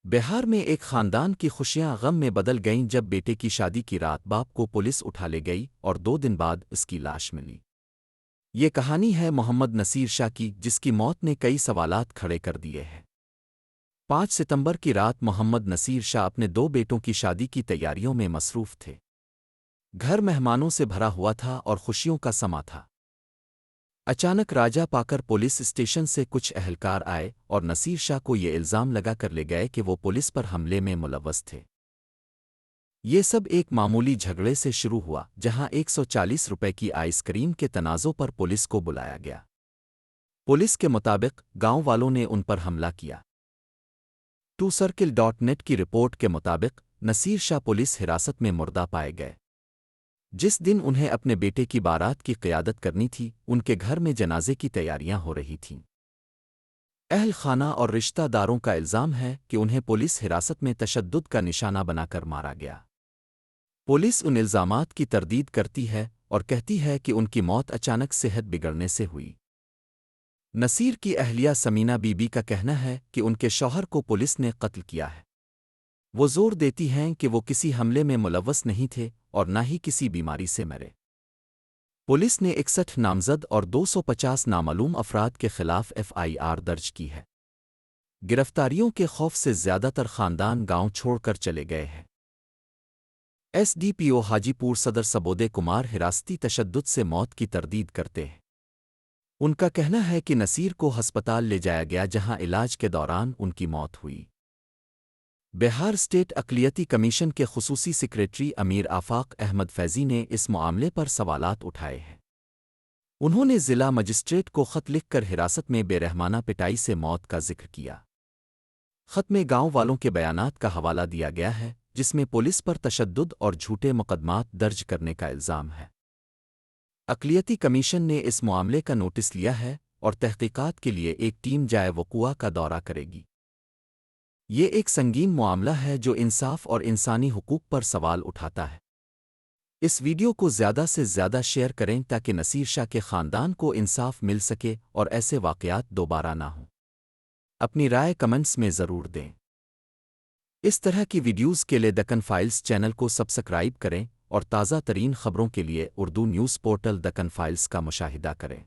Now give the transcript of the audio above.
بہار میں ایک خاندان کی خوشیاں غم میں بدل گئیں جب بیٹے کی شادی کی رات باپ کو پولیس اٹھا لے گئی اور 2 دن بعد اس کی لاش ملی۔ یہ کہانی ہے محمد نصیر شاہ کی، جس کی موت نے کئی سوالات کھڑے کر دیے ہیں۔ 5 ستمبر کی رات محمد نصیر شاہ اپنے 2 بیٹوں کی شادی کی تیاریوں میں مصروف تھے۔ گھر مہمانوں سے بھرا ہوا تھا اور خوشیوں کا سما تھا۔ اچانک راجہ پاکر پولیس اسٹیشن سے کچھ اہلکار آئے اور نصیر شاہ کو یہ الزام لگا کر لے گئے کہ وہ پولیس پر حملے میں ملوث تھے۔ یہ سب ایک معمولی جھگڑے سے شروع ہوا جہاں 140 روپے کی آئس کریم کے تنازع پر پولیس کو بلایا گیا۔ پولیس کے مطابق گاؤں والوں نے ان پر حملہ کیا۔ TwoCircle.net کی رپورٹ کے مطابق نصیر شاہ پولیس حراست میں مردہ پائے گئے۔ جس دن انہیں اپنے بیٹے کی بارات کی قیادت کرنی تھی، ان کے گھر میں جنازے کی تیاریاں ہو رہی تھیں۔ اہل خانہ اور رشتہ داروں کا الزام ہے کہ انہیں پولیس حراست میں تشدد کا نشانہ بنا کر مارا گیا۔ پولیس ان الزامات کی تردید کرتی ہے اور کہتی ہے کہ ان کی موت اچانک صحت بگڑنے سے ہوئی۔ نصیر کی اہلیہ سمینہ بی بی کا کہنا ہے کہ ان کے شوہر کو پولیس نے قتل کیا ہے۔ وہ زور دیتی ہیں کہ وہ کسی حملے میں ملوث نہیں تھے اور نہ ہی کسی بیماری سے مرے۔ پولیس نے 61 نامزد اور 250 نامعلوم افراد کے خلاف FIR درج کی ہے۔ گرفتاریوں کے خوف سے زیادہ تر خاندان گاؤں چھوڑ کر چلے گئے ہیں۔ SDPO حاجی پور صدر سبودے کمار حراستی تشدد سے موت کی تردید کرتے ہیں۔ ان کا کہنا ہے کہ نصیر کو ہسپتال لے جایا گیا جہاں علاج کے دوران ان کی موت ہوئی۔ بہار اسٹیٹ اقلیتی کمیشن کے خصوصی سیکریٹری امیر آفاق احمد فیضی نے اس معاملے پر سوالات اٹھائے ہیں۔ انہوں نے ضلع مجسٹریٹ کو خط لکھ کر حراست میں بے رحمانہ پٹائی سے موت کا ذکر کیا۔ خط میں گاؤں والوں کے بیانات کا حوالہ دیا گیا ہے جس میں پولیس پر تشدد اور جھوٹے مقدمات درج کرنے کا الزام ہے۔ اقلیتی کمیشن نے اس معاملے کا نوٹس لیا ہے اور تحقیقات کے لیے ایک ٹیم جائے وقوع کا دورہ کرے گی۔ یہ ایک سنگین معاملہ ہے جو انصاف اور انسانی حقوق پر سوال اٹھاتا ہے۔ اس ویڈیو کو زیادہ سے زیادہ شیئر کریں تاکہ نصیر شاہ کے خاندان کو انصاف مل سکے اور ایسے واقعات دوبارہ نہ ہوں۔ اپنی رائے کمنٹس میں ضرور دیں۔ اس طرح کی ویڈیوز کے لیے دکن فائلز چینل کو سبسکرائب کریں اور تازہ ترین خبروں کے لیے Urdu news portal Deccan files کا مشاہدہ کریں۔